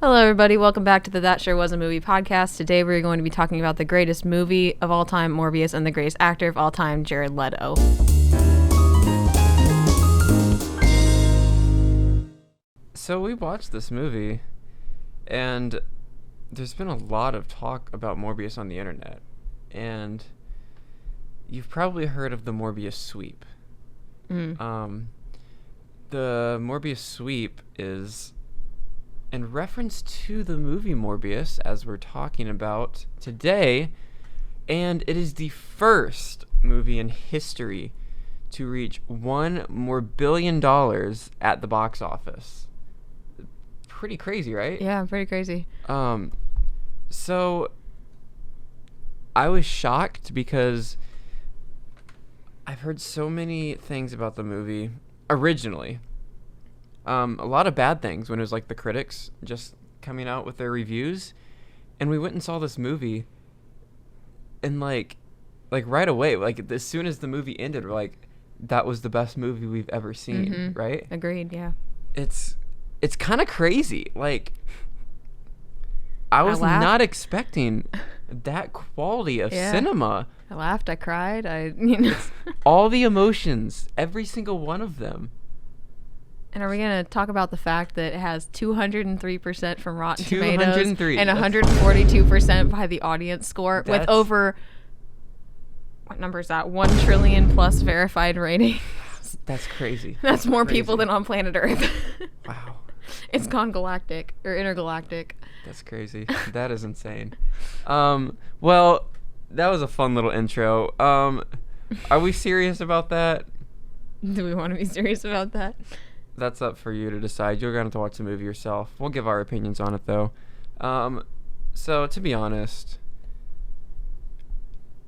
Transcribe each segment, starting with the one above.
Hello, everybody. Welcome back to the That Sure Was a Movie podcast. Today, we're going to be talking about the greatest movie of all time, Morbius, and the greatest actor of all time, Jared Leto. So we watched this movie, and there's been a lot of talk about Morbius on the internet, and you've probably heard of the Morbius sweep. The Morbius sweep is in reference to the movie Morbius, as we're talking about today, and it is the first movie in history to reach $1 billion at the box office. Pretty crazy, right? Yeah, pretty crazy. So I was shocked because I've heard so many things about the movie originally. A lot of bad things when it was like the critics just coming out with their reviews, and we went and saw this movie, and like right away, like as soon as the movie ended, we're like, that was the best movie we've ever seen, right? Agreed, yeah. It's kind of crazy. Like, I was not expecting that quality of cinema. I laughed, I cried, all the emotions, every single one of them. And are we going to talk about the fact that it has 203% from Rotten Tomatoes 203. and 142% by the audience score with over, what number is that, 1 trillion plus verified ratings? That's crazy. That's more people than on planet Earth. Wow. It's gone galactic or intergalactic. That's crazy. That is insane. Well, that was a fun little intro. Are we serious about that? Do we want to be serious about that? That's up for you to decide. You're going to have to watch the movie yourself. We'll give our opinions on it, though. So, to be honest,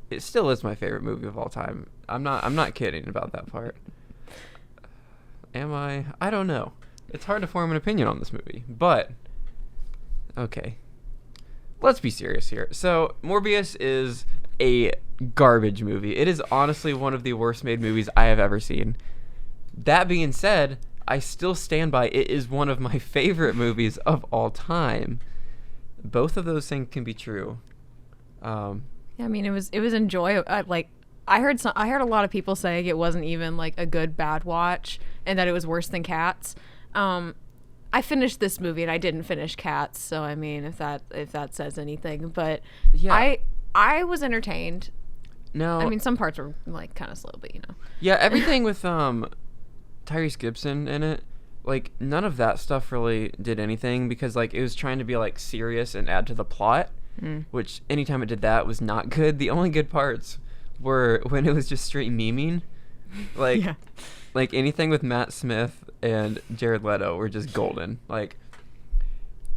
it still is my favorite movie of all time. I'm not kidding about that part. Am I? I don't know. It's hard to form an opinion on this movie, but okay. Let's be serious here. So, Morbius is a garbage movie. It is honestly one of the worst made movies I have ever seen. That being said, I still stand by it is one of my favorite movies of all time. Both of those things can be true. Yeah, I mean, it was enjoyable. I heard a lot of people saying it wasn't even like a good bad watch and that it was worse than Cats. I finished this movie and I didn't finish Cats, so I mean, if that says anything, but yeah. I was entertained. No, I mean, some parts were like kind of slow, but you know. Yeah, everything with Tyrese Gibson in it, like none of that stuff really did anything because like it was trying to be like serious and add to the plot, which anytime it did that was not good. The only good parts were when it was just straight memeing, like like anything with Matt Smith and Jared Leto were just golden. Like,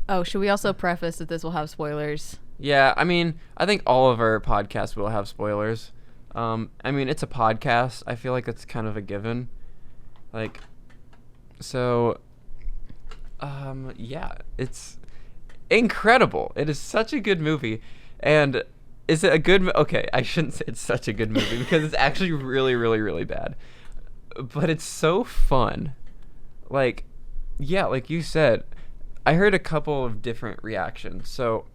oh, should we also preface that this will have spoilers? Yeah, I mean, I think all of our podcasts will have spoilers. I mean, it's a podcast. I feel like that's kind of a given. Like, so, yeah, it's incredible. It is such a good movie. And is it a good okay, I shouldn't say it's such a good movie because it's actually really, really, really bad. But it's so fun. Like, yeah, like you said, I heard a couple of different reactions. So,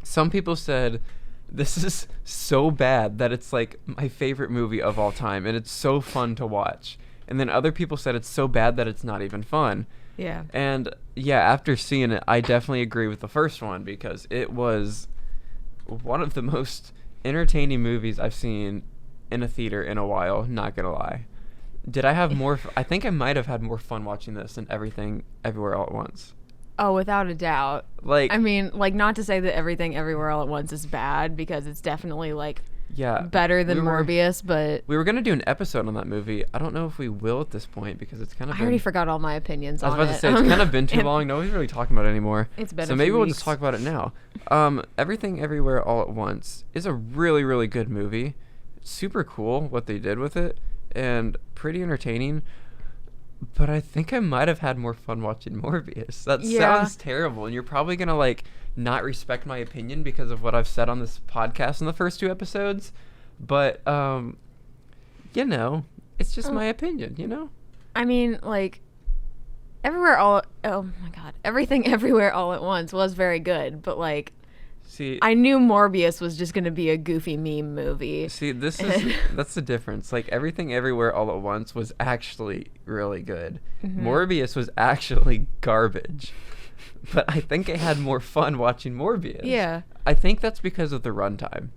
some people said, this is so bad that it's like my favorite movie of all time, and it's so fun to watch. And then other people said it's so bad that it's not even fun. Yeah. And yeah, after seeing it, I definitely agree with the first one because it was one of the most entertaining movies I've seen in a theater in a while, not gonna lie. Did I have more I think I might have had more fun watching this than Everything Everywhere All at Once. Oh, without a doubt. Like, I mean, like, not to say that Everything Everywhere All at Once is bad because it's definitely like better than Morbius, but we were gonna do an episode on that movie. I don't know if we will at this point because it's kind of. I already forgot all my opinions on it. I was about to say it's kind of been too long. Nobody's really talking about it anymore. It's been so maybe we'll just talk about it now. Everything Everywhere All at Once is a really, really good movie. It's super cool what they did with it and pretty entertaining. But I think I might have had more fun watching Morbius. That sounds terrible, and you're probably gonna like not respect my opinion because of what I've said on this podcast in the first 2 episodes. But you know, it's just my opinion, you know? I mean, like, Everything Everywhere All at Once was very good, but like, See, I knew Morbius was just gonna be a goofy meme movie. See, that's the difference. Like, Everything Everywhere All at Once was actually really good. Morbius was actually garbage. But I think I had more fun watching Morbius. Yeah. I think that's because of the runtime.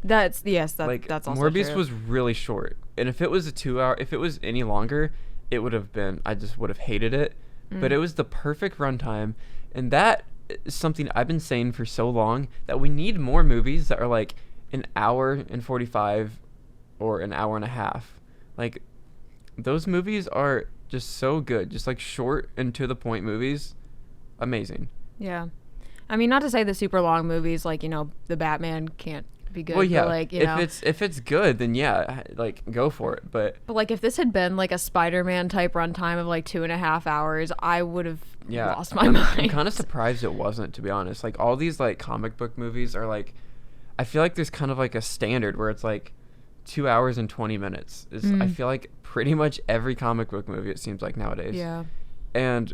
That's also Morbius true. was really short. And if it was if it was any longer, it would have been, I just would have hated it. But it was the perfect runtime. And that is something I've been saying for so long, that we need more movies that are like an hour and 45 or an hour and a half. Like, those movies are just so good. Just like short and to the point movies. Amazing. Yeah. I mean, not to say the super long movies, like, you know, the Batman can't be good. Well, yeah. But like, you know, if it's good, then yeah, like, go for it. But like, if this had been like a Spider-Man type runtime of like 2.5 hours, I would have lost my mind. I'm kind of surprised it wasn't, to be honest. Like, all these like comic book movies are like, I feel like there's kind of like a standard where it's like 2 hours and 20 minutes. I feel like pretty much every comic book movie, it seems like, nowadays. Yeah. And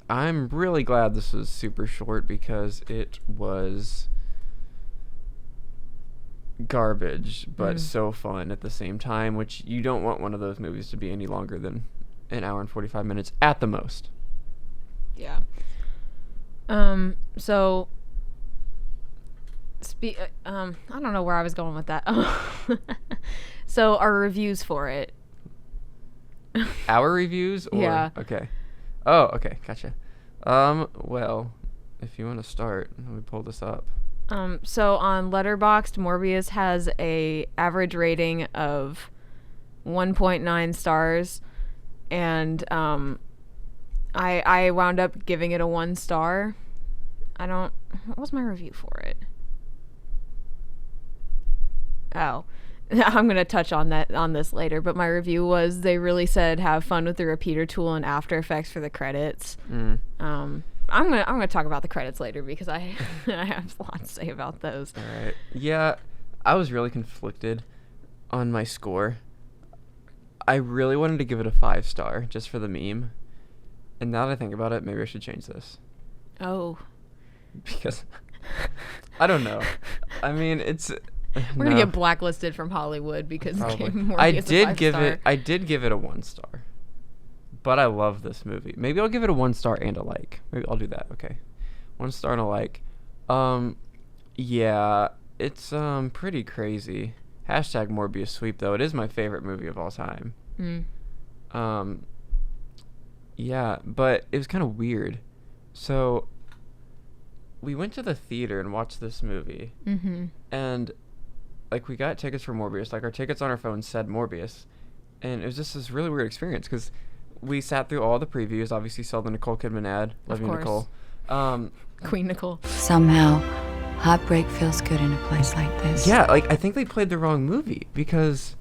I'm really glad this was super short, because it was garbage, but so fun at the same time, which you don't want one of those movies to be any longer than an hour and 45 minutes at the most. Yeah. So I don't know where I was going with that. So our reviews for it. Our reviews? Or, yeah. Okay. Oh, okay. Gotcha. Well, if you want to start, let me pull this up. So on Letterboxd, Morbius has a average rating of 1.9 stars, and I wound up giving it a 1 star. What was my review for it? Oh, I'm going to touch on this later, but my review was, they really said have fun with the repeater tool and After Effects for the credits. I'm gonna talk about the credits later, because I have a lot to say about those. All right. Yeah, I was really conflicted on my score. I really wanted to give it a 5 star just for the meme. And now that I think about it, maybe I should change this. Oh. Because I don't know. I mean, we're gonna get blacklisted from Hollywood because Morbius I did give it a 1 star. But I love this movie. Maybe I'll give it a 1 star and a like. Maybe I'll do that. Okay. 1 star and a like. Yeah, it's pretty crazy. Hashtag Morbius sweep, though. It is my favorite movie of all time. Yeah, but it was kind of weird. So we went to the theater and watched this movie. And like, we got tickets for Morbius. Like, our tickets on our phone said Morbius. And it was just this really weird experience, because we sat through all the previews. Obviously saw the Nicole Kidman ad. Love you, Nicole. Queen Nicole. Somehow, heartbreak feels good in a place like this. Yeah, like, I think they played the wrong movie, because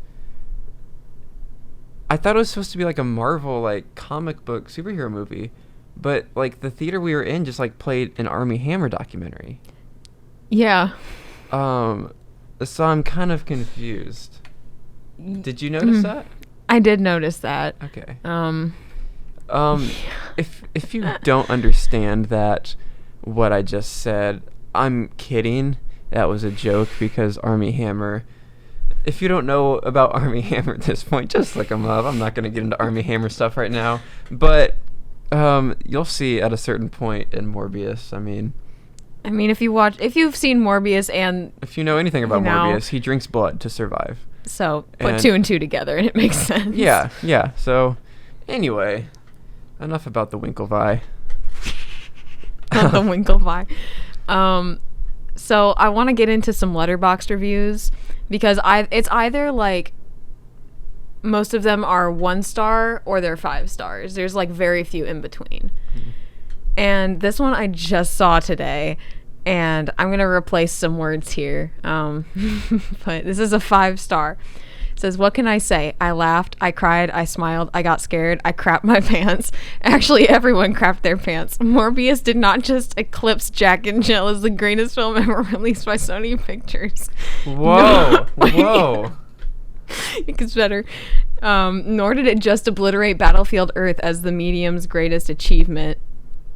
I thought it was supposed to be like a Marvel, like, comic book superhero movie. But like, the theater we were in just like played an Armie Hammer documentary. Yeah. So I'm kind of confused. Did you notice that? I did notice that. Okay. If you don't understand that, what I just said, I'm kidding. That was a joke, because Armie Hammer. If you don't know about Armie Hammer at this point, just look him up. I'm not going to get into Armie Hammer stuff right now, but you'll see at a certain point in Morbius. I mean, if you've seen Morbius, and if you know anything about Morbius, he drinks blood to survive. So put 2 and 2 together and it makes sense. Yeah. So anyway, enough about the Winklevi. Not the Winklevi. So I want to get into some Letterboxd reviews, because it's either like, most of them are 1 star or they're 5 stars. There's like very few in between. And this one I just saw today, and I'm going to replace some words here. But this is a 5 star. It says, "What can I say? I laughed, I cried, I smiled, I got scared, I crapped my pants. Actually, everyone crapped their pants. Morbius did not just eclipse Jack and Jill as the greatest film ever released by Sony Pictures." Whoa. Whoa. It gets better. Nor did it just obliterate Battlefield Earth as the medium's greatest achievement.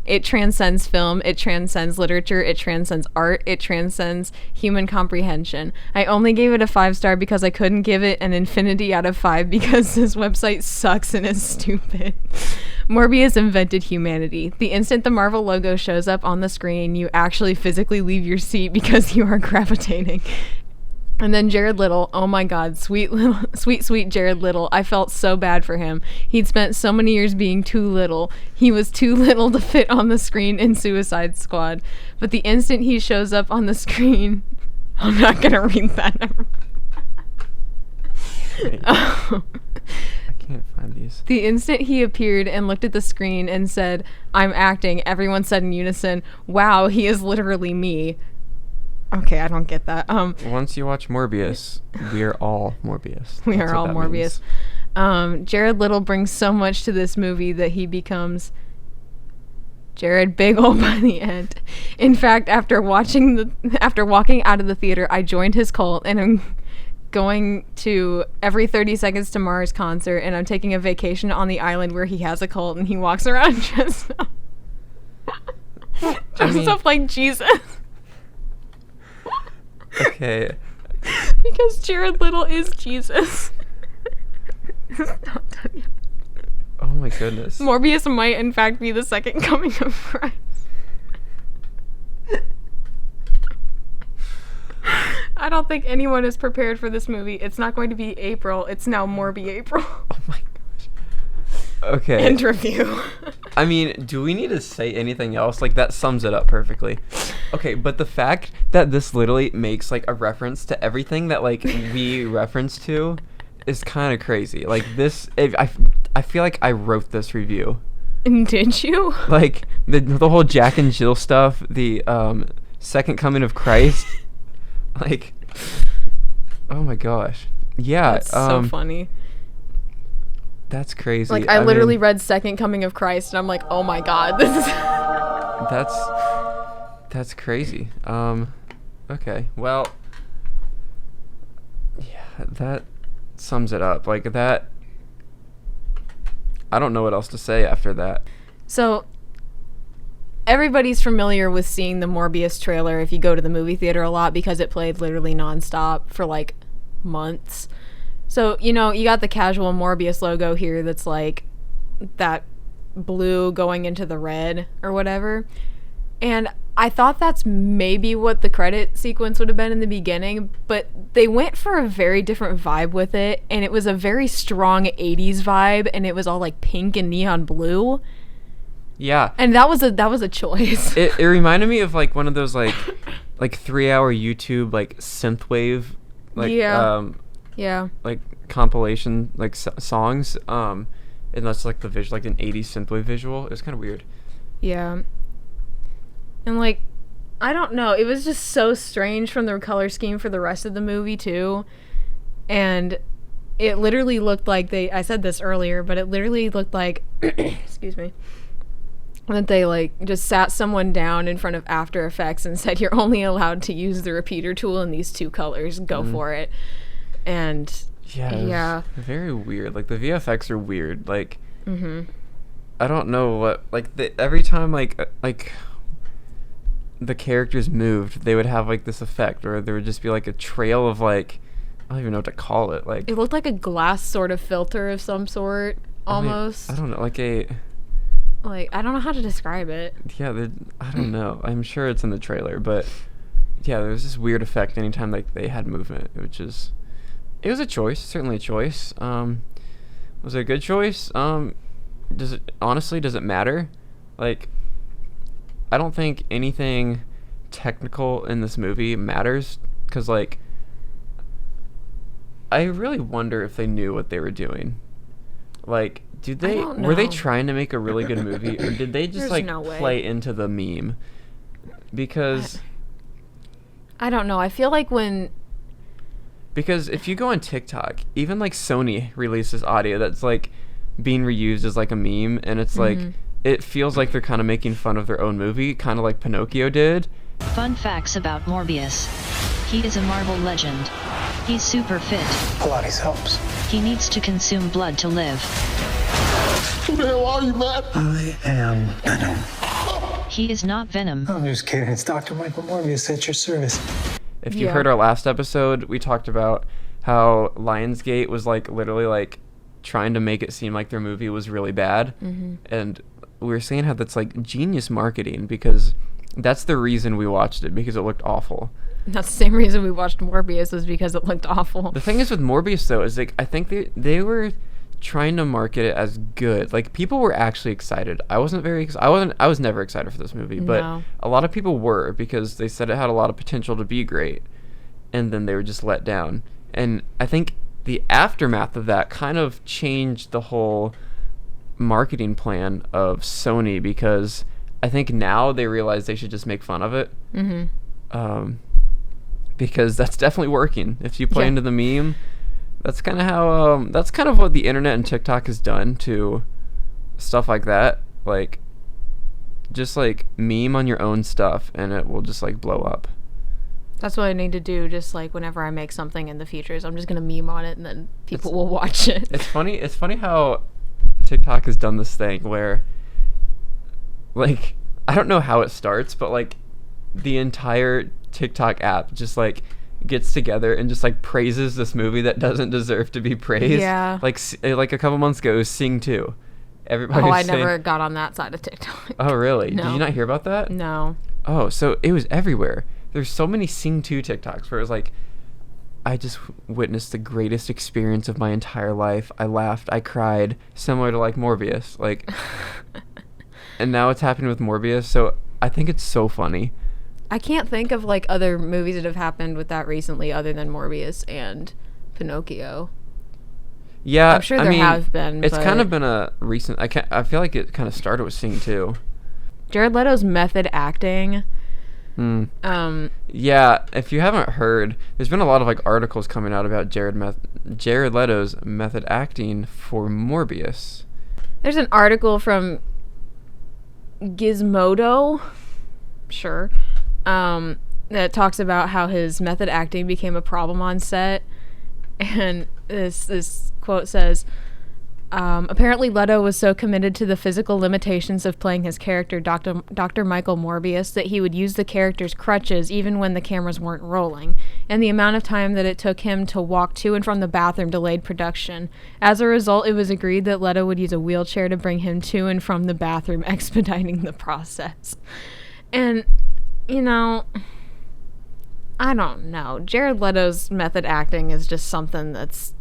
It transcends film, it transcends literature, it transcends art, it transcends human comprehension. I only gave it a 5-star because I couldn't give it an infinity out of 5 because this website sucks and is stupid. Morbius invented humanity. The instant the Marvel logo shows up on the screen, you actually physically leave your seat because you are gravitating. And then Jared Little, oh my god, sweet Jared Little. I felt so bad for him. He'd spent so many years being too little. He was too little to fit on the screen in Suicide Squad. But the instant he shows up on the screen, I'm not gonna read that. I can't find these. The instant he appeared and looked at the screen and said, "I'm acting," everyone said in unison, "Wow, he is literally me." Okay, I don't get that. Once you watch Morbius, we are all Morbius. We That's are what all that Morbius. means. Jared Little brings so much to this movie that he becomes Jared Big Ol' by the end. In fact, after walking out of the theater, I joined his cult and I'm going to every 30 Seconds to Mars concert, and I'm taking a vacation on the island where he has a cult and he walks around dressed up like Jesus. Okay. Because Jared Little is Jesus. Oh my goodness. Morbius might in fact be the second coming of Christ. I don't think anyone is prepared for this movie. It's not going to be April. It's now Morbi April. Oh my gosh. Okay. End review. I mean, do we need to say anything else? Like, that sums it up perfectly. Okay, but the fact that this literally makes, like, a reference to everything that, like, we reference to is kind of crazy. Like, this, I feel like I wrote this review. Did you? Like, the whole Jack and Jill stuff, the second coming of Christ. Like, oh my gosh. Yeah. That's so funny. That's crazy. Like, I literally read Second Coming of Christ, and I'm like, oh my god, this is... That's crazy. Okay, well, yeah, that sums it up. Like, that, I don't know what else to say after that. So, everybody's familiar with seeing the Morbius trailer if you go to the movie theater a lot because it played literally nonstop for, like, months. So, you know, you got the casual Morbius logo here that's like that blue going into the red or whatever. And I thought that's maybe what the credit sequence would have been in the beginning, but they went for a very different vibe with it, and it was a very strong 80s vibe, and it was all like pink and neon blue. Yeah. And that was a choice. It reminded me of like one of those like 3-hour YouTube like synthwave like yeah. like compilation like songs and that's like the visual, like an 80s synthwave visual. It was kind of weird. Yeah. And like, I don't know, it was just so strange from the color scheme for the rest of the movie too. And it literally looked like I said this earlier, but it literally looked like excuse me, that they like just sat someone down in front of After Effects and said, you're only allowed to use the repeater tool in these 2 colors, go for it. And yeah, very weird. Like, the VFX are weird. Like, I don't know what, like, every time like the characters moved, they would have like this effect, or there would just be like a trail of like, I don't even know what to call it. Like, it looked like a glass sort of filter of some sort, almost. I don't know, like I don't know how to describe it. Yeah, I don't know. I'm sure it's in the trailer, but yeah, there was this weird effect anytime like they had movement, it was a choice, certainly a choice. Was it a good choice? Does it matter? Like, I don't think anything technical in this movie matters, because like, I really wonder if they knew what they were doing. Like, were they trying to make a really good movie, or did they just like play into the meme? Because I don't know. I feel like because if you go on TikTok, even like Sony releases audio that's like being reused as like a meme, and it's like, it feels like they're kind of making fun of their own movie, kind of like Pinocchio did. Fun facts about Morbius. He is a Marvel legend. He's super fit. Pilates helps. He needs to consume blood to live. Who the hell are you, man? I am Venom. He is not Venom. I'm just kidding. It's Dr. Michael Morbius at your service. If you heard our last episode, we talked about how Lionsgate was like literally like trying to make it seem like their movie was really bad. And we were saying how that's like genius marketing, because that's the reason we watched it, because it looked awful. That's the same reason we watched Morbius, was because it looked awful. The thing is with Morbius though is like I think they were trying to market it as good. Like people were actually excited. I was never excited for this movie, but a lot of people were, because they said it had a lot of potential to be great, and then they were just let down. And I think the aftermath of that kind of changed the whole marketing plan of Sony, because I think now they realize they should just make fun of it. Because that's definitely working. If you play into the meme, that's kind of how that's kind of what the internet and TikTok has done to stuff like that. Like just like meme on your own stuff and it will just like blow up. That's what I need to do, just like whenever I make something in the future, is I'm just gonna meme on it and then people will watch it. It's funny how TikTok has done this thing where, like, I don't know how it starts, but like the entire TikTok app just like gets together and just like praises this movie that doesn't deserve to be praised. Yeah. Like a couple months ago, it was Sing 2. Everybody. I never got on that side of TikTok. Oh really? No. Did you not hear about that? No. Oh, so it was everywhere. There's so many Sing 2 TikToks where it was like, I just witnessed the greatest experience of my entire life. I laughed, I cried, similar to like Morbius. Like, and now it's happening with Morbius, so I think it's so funny. I can't think of like other movies that have happened with that recently other than Morbius and Pinocchio. Yeah, I'm sure there have been. It's kind of been a recent. I feel like it kind of started with Sing 2. Jared Leto's method acting. Yeah, if you haven't heard, there's been a lot of like articles coming out about Jared Leto's method acting for Morbius. There's an article from Gizmodo, sure, that talks about how his method acting became a problem on set, and this quote says, apparently Leto was so committed to the physical limitations of playing his character, Dr. Michael Morbius, that he would use the character's crutches even when the cameras weren't rolling, and the amount of time that it took him to walk to and from the bathroom delayed production. As a result, it was agreed that Leto would use a wheelchair to bring him to and from the bathroom, expediting the process. And, you know, I don't know. Jared Leto's method acting is just something that's...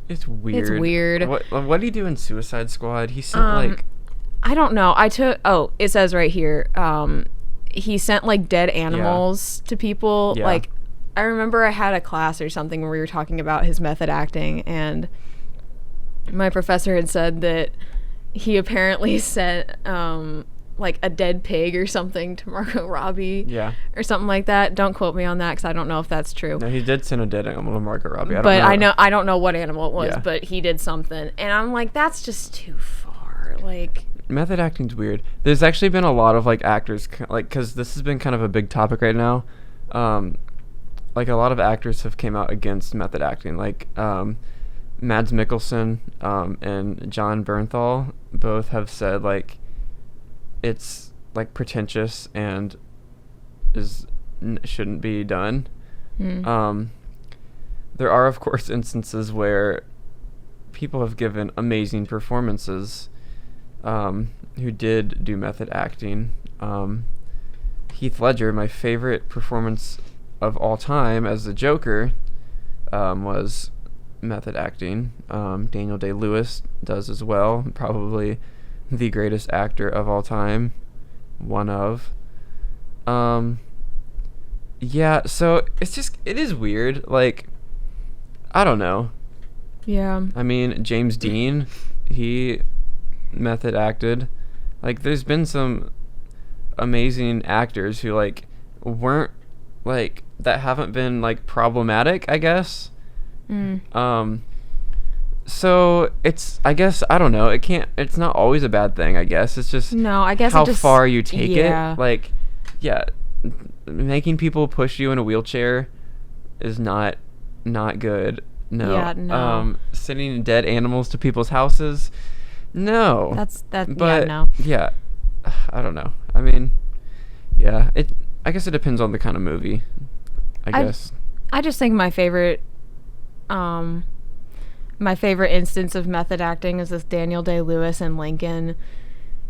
It's weird. It's weird. What did he do in Suicide Squad? He sent like... I don't know. It says right here, he sent like dead animals to people. Yeah. Like, I remember I had a class or something where we were talking about his method acting, and my professor had said that he apparently sent like a dead pig or something to Margot Robbie. Yeah. Or something like that. Don't quote me on that because I don't know if that's true. No, he did send a dead animal to Margot Robbie. I don't know what animal it was, Yeah. but he did something. And I'm like, that's just too far. Like, method acting's weird. There's actually been a lot of like actors, like, because this has been kind of a big topic right now. Like a lot of actors have came out against method acting. Like Mads Mikkelsen and John Bernthal both have said like it's like pretentious and shouldn't be done. There are of course instances where people have given amazing performances who did do method acting. Heath Ledger, my favorite performance of all time as the Joker, was method acting. Daniel Day-Lewis does as well, probably the greatest actor of all time, one of. Yeah, so it is weird. Like, I don't know. yeah. I mean, James Dean, he method acted. Like, there's been some amazing actors who like weren't like that haven't been like problematic, I guess. So it's, I guess, I don't know, it's not always a bad thing, I guess. It's just No, I guess how it just, far you take yeah. it. Like, yeah, making people push you in a wheelchair is not not good. No. Yeah, no. Sending dead animals to people's houses, no. Yeah, no. Yeah, I don't know. I mean, yeah, I guess it depends on the kind of movie, I guess. I just think my favorite instance of method acting is this Daniel Day-Lewis in Lincoln.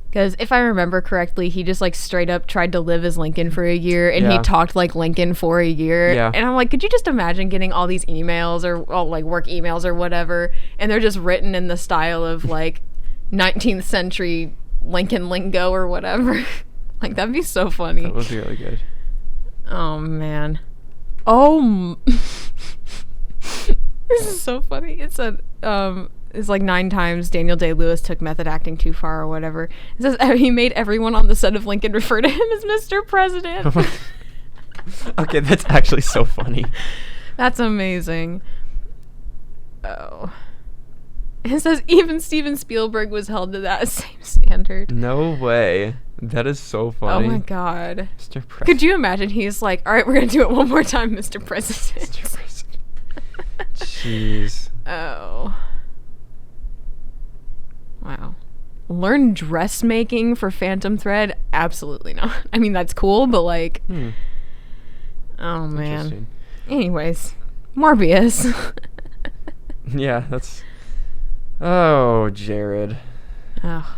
Because if I remember correctly, he just like straight up tried to live as Lincoln for a year, and he talked like Lincoln for a year. Yeah. And I'm like, could you just imagine getting all these emails or like work emails or whatever, and they're just written in the style of like 19th century Lincoln lingo or whatever? Like, that'd be so funny. That would be really good. Oh man. Oh. This is so funny. It's like 9 times Daniel Day-Lewis took method acting too far or whatever. It says he made everyone on the set of Lincoln refer to him as Mr. President. Okay, that's actually so funny. That's amazing. Oh. It says even Steven Spielberg was held to that same standard. No way. That is so funny. Oh my god. Mr. President. Could you imagine? He's like, all right, we're going to do it one more time, Mr. President. Mr. President. Jeez. Oh. Wow. Learn dressmaking for Phantom Thread? Absolutely not. I mean, that's cool, but like... Oh, man. Anyways. Morbius. Yeah, that's... Oh, Jared. Oh.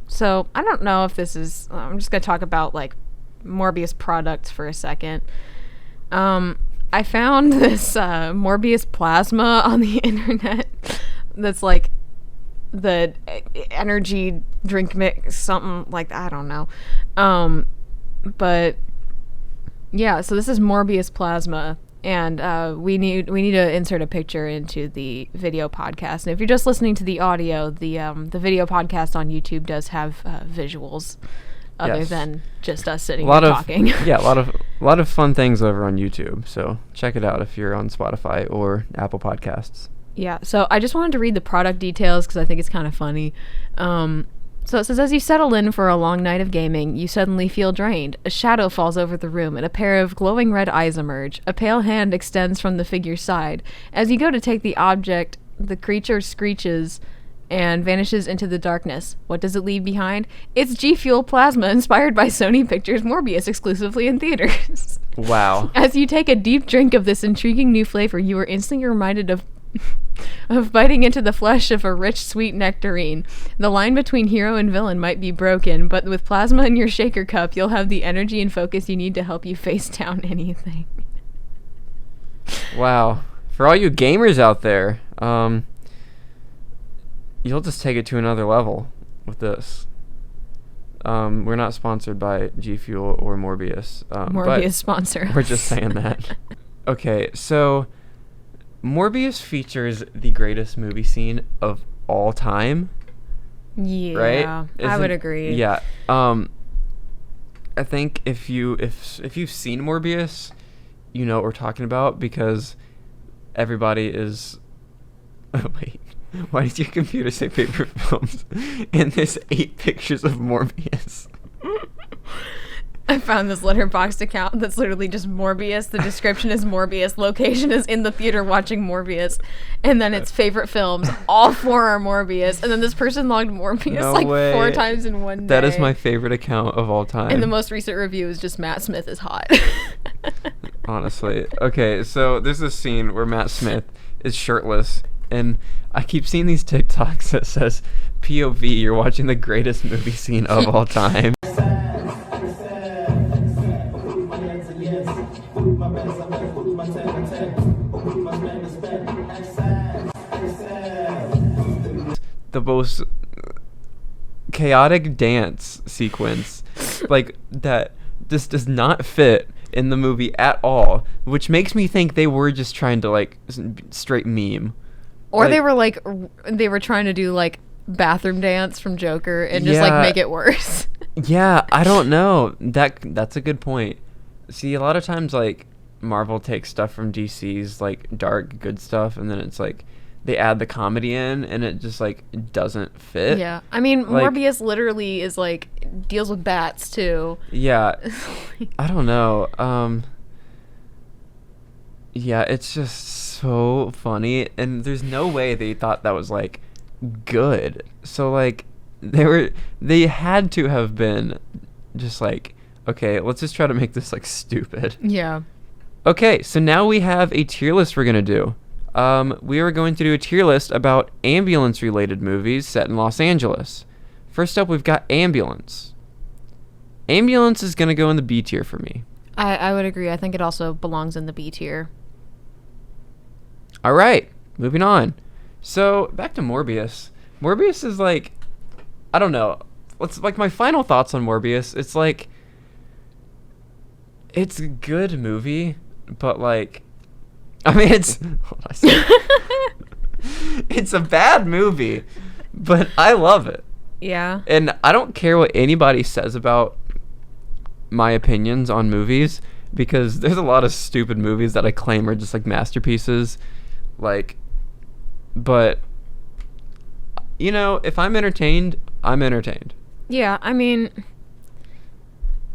So, I don't know if this is... I'm just going to talk about, like, Morbius products for a second. I found this Morbius plasma on the internet that's like the energy drink mix, something like that. I don't know. But yeah, so this is Morbius plasma, and we need to insert a picture into the video podcast. And if you're just listening to the audio, the video podcast on YouTube does have visuals. Other than just us sitting here talking. Yeah, a lot of fun things over on YouTube. So check it out if you're on Spotify or Apple Podcasts. Yeah, so I just wanted to read the product details because I think it's kind of funny. So it says, as you settle in for a long night of gaming, you suddenly feel drained. A shadow falls over the room and a pair of glowing red eyes emerge. A pale hand extends from the figure's side. As you go to take the object, the creature screeches and vanishes into the darkness. What does it leave behind? It's GFuel plasma, inspired by Sony Pictures Morbius, exclusively in theaters. Wow. As you take a deep drink of this intriguing new flavor, you are instantly reminded of biting into the flesh of a rich, sweet nectarine. The line between hero and villain might be broken, but with plasma in your shaker cup, you'll have the energy and focus you need to help you face down anything. Wow. For all you gamers out there, you'll just take it to another level with this. We're not sponsored by GFuel or Morbius. Morbius sponsor. We're just saying that. Okay, so Morbius features the greatest movie scene of all time. Yeah, right? I would agree. Yeah. I think if you've seen Morbius, you know what we're talking about because everybody is. Oh, wait. Why did your computer say paper films? And there's 8 pictures of Morbius. I found this letterbox account that's literally just Morbius. The description is Morbius. Location is in the theater watching Morbius. And then it's favorite films. All 4 are Morbius. And then this person logged Morbius No way. 4 times in one day. That is my favorite account of all time. And the most recent review is just Matt Smith is hot. Honestly. Okay, so there's this scene where Matt Smith is shirtless. And I keep seeing these TikToks that says, POV, you're watching the greatest movie scene of all time. The most chaotic dance sequence, like, that just does not fit in the movie at all, which makes me think they were just trying to, like, straight meme. Or they were trying to do like bathroom dance from Joker and just like make it worse. Yeah, I don't know. That's a good point. See, a lot of times like Marvel takes stuff from DC's like dark good stuff and then it's like they add the comedy in and it just like doesn't fit. Yeah. I mean, like, Morbius literally is like deals with bats too. Yeah. I don't know. Yeah, it's just so funny, and there's no way they thought that was like good. So like they had to have been just like, okay, let's just try to make this like stupid. Yeah. Okay, so now we have a tier list we're gonna do. We are going to do a tier list about ambulance-related movies set in Los Angeles. First up, we've got Ambulance. Ambulance is gonna go in the B tier for me. I would agree. I think it also belongs in the B tier. All right, moving on. So back to Morbius. Morbius is like, I don't know. Let's like my final thoughts on Morbius. It's like, it's a good movie, but like, I mean, it's it's a bad movie, but I love it. Yeah. And I don't care what anybody says about my opinions on movies, because there's a lot of stupid movies that I claim are just like masterpieces. Like, but you know, if I'm entertained, I'm entertained. Yeah, I mean,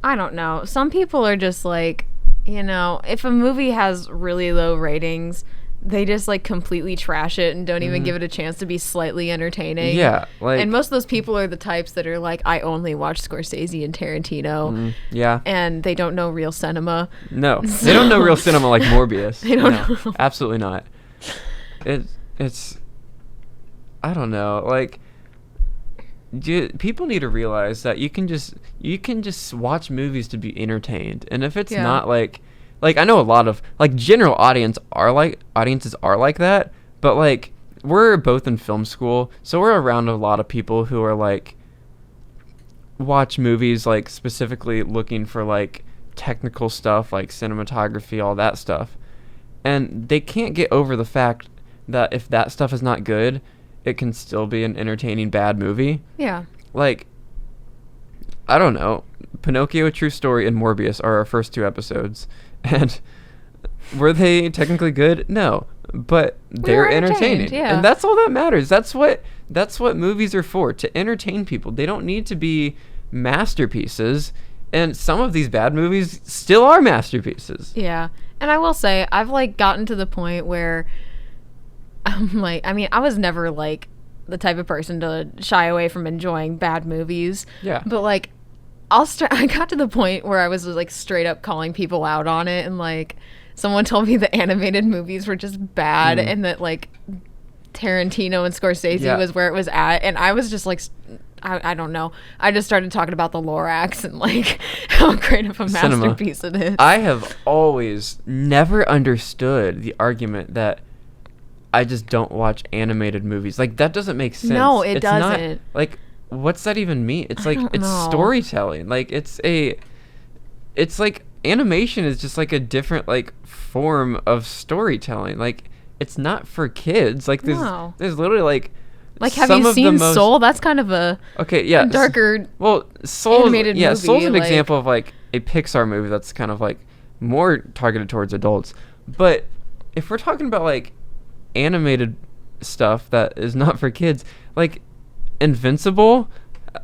I don't know. Some people are just like, you know, if a movie has really low ratings, they just like completely trash it and don't even give it a chance to be slightly entertaining. Yeah, like, and most of those people are the types that are like, I only watch Scorsese and Tarantino. Yeah. And they don't know real cinema. No, they don't know real cinema like Morbius. They don't know. Absolutely not. It's I don't know, like, people need to realize that you can just watch movies to be entertained, and if it's not like I know a lot of like general audiences are like that, but like we're both in film school, so we're around a lot of people who are like watch movies like specifically looking for like technical stuff like cinematography, all that stuff, and they can't get over the fact that if that stuff is not good, it can still be an entertaining bad movie. Yeah. Like, I don't know. Pinocchio, A True Story, and Morbius are our first two episodes. And were they technically good? No. But they're entertaining. Yeah. And that's all that matters. That's what movies are for, to entertain people. They don't need to be masterpieces. And some of these bad movies still are masterpieces. Yeah. And I will say, I've like gotten to the point where I'm like, I mean, I was never like the type of person to shy away from enjoying bad movies. Yeah. But like, I got to the point where I was like straight up calling people out on it, and like someone told me the animated movies were just bad and that like Tarantino and Scorsese was where it was at, and I was just like, I don't know. I just started talking about the Lorax and like how great of a masterpiece it is. I have always never understood the argument that I just don't watch animated movies. Like, that doesn't make sense. No, it doesn't. Not, like, what's that even mean? It's like, it's storytelling. Like, it's like animation is just like a different like form of storytelling. Like, it's not for kids. Like, there's literally like have you seen Soul? That's kind of a darker Soul animated movie. Soul's an example of like a Pixar movie that's kind of like more targeted towards adults. But if we're talking about like animated stuff that is not for kids, like Invincible,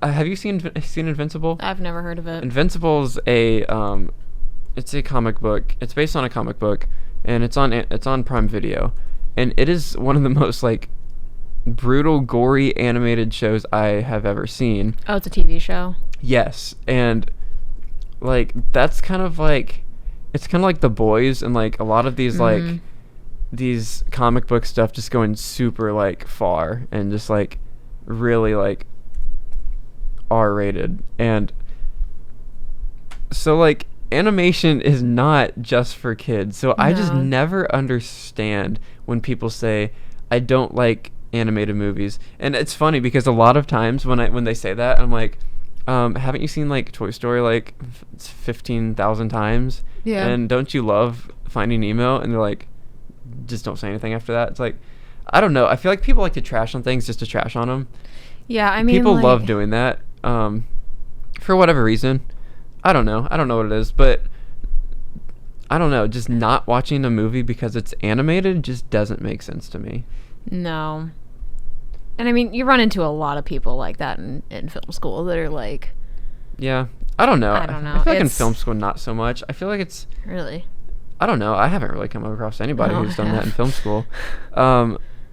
have you seen Invincible? I've never heard of it. Invincible's it's a comic book. It's based on a comic book, and it's on Prime Video, and it is one of the most like brutal, gory animated shows I have ever seen. Oh, it's a TV show. Yes, and like that's kind of like, it's kind of like The Boys, and like a lot of these like these comic book stuff just going super like far and just like really like R-rated. And so like animation is not just for kids. So I just never understand when people say I don't like animated movies. And it's funny because a lot of times when they say that, I'm like, haven't you seen like Toy Story like 15,000 times? Yeah. And don't you love Finding Nemo? And they're like, just don't say anything after that. It's like, I don't know. I feel like people like to trash on things just to trash on them. Yeah, I mean, people like, love doing that for whatever reason. I don't know what it is, but I don't know. Just not watching a movie because it's animated just doesn't make sense to me. No. And I mean, you run into a lot of people like that in film school that are like... Yeah. I don't know. I don't know. I feel like in film school, not so much. I feel like it's... Really? I don't know. I haven't really come across anybody No, who's I done that in have. film school.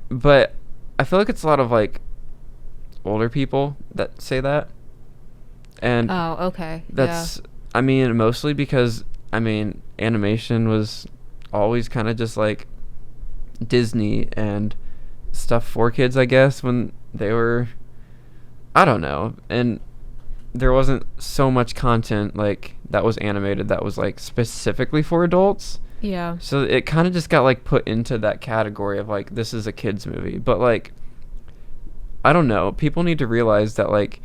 But I feel like it's a lot of like older people that say that. And Oh, okay. that's, I mean, mostly because, I mean, animation was always kind of just like Disney and stuff for kids, I guess, when they were, I don't know. And there wasn't so much content like that was animated that was like specifically for adults. Yeah. So it kind of just got like put into that category of like, this is a kids movie. But like, I don't know. People need to realize that like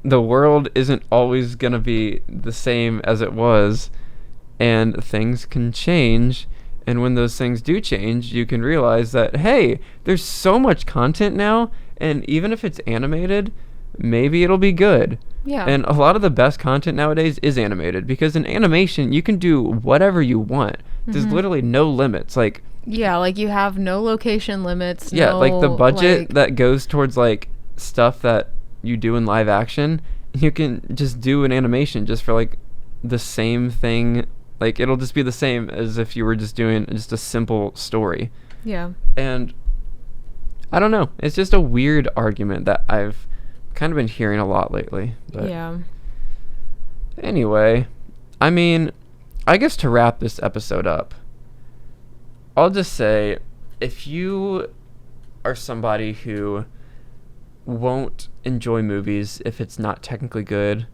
the world isn't always going to be the same as it was, and things can change. And when those things do change, you can realize that, hey, there's so much content now, and even if it's animated, maybe it'll be good. Yeah. And a lot of the best content nowadays is animated, because in animation, you can do whatever you want. There's literally no limits. Like, Yeah, like you have no location limits. yeah, no, like the budget like- that goes towards like stuff that you do in live action, you can just do an animation just for like the same thing. Like it'll just be the same as if you were just doing just a simple story. Yeah. And I don't know. It's just a weird argument that I've kind of been hearing a lot lately. But Yeah. anyway, I mean, I guess to wrap this episode up, I'll just say, if you are somebody who won't enjoy movies if it's not technically good,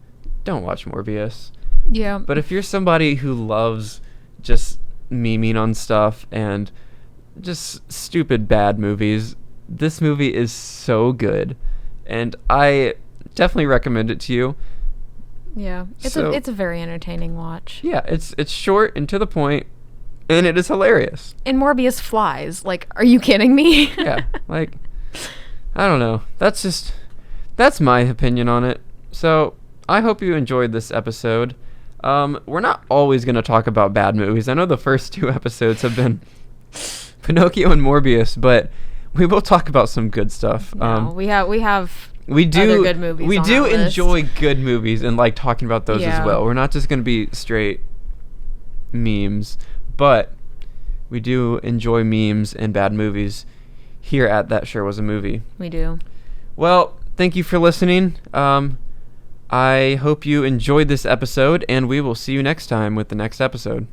don't watch Morbius. Yeah. But if you're somebody who loves just memeing on stuff and just stupid bad movies, this movie is so good. And I definitely recommend it to you. Yeah. So- It's a very entertaining watch. Yeah, it's short and to the point, and it is hilarious. And Morbius flies. Like, are you kidding me? Yeah, like, I don't know. That's my opinion on it. So I hope you enjoyed this episode. We're not always going to talk about bad movies. I know the first 2 episodes have been Pinocchio and Morbius, but we will talk about some good stuff. No, we have We do other good movies We on do our list. enjoy good movies and like talking about those as Yeah. well. We're not just going to be straight memes, but we do enjoy memes and bad movies here at That Sure Was a Movie. We do. Well, thank you for listening. I hope you enjoyed this episode, and we will see you next time with the next episode.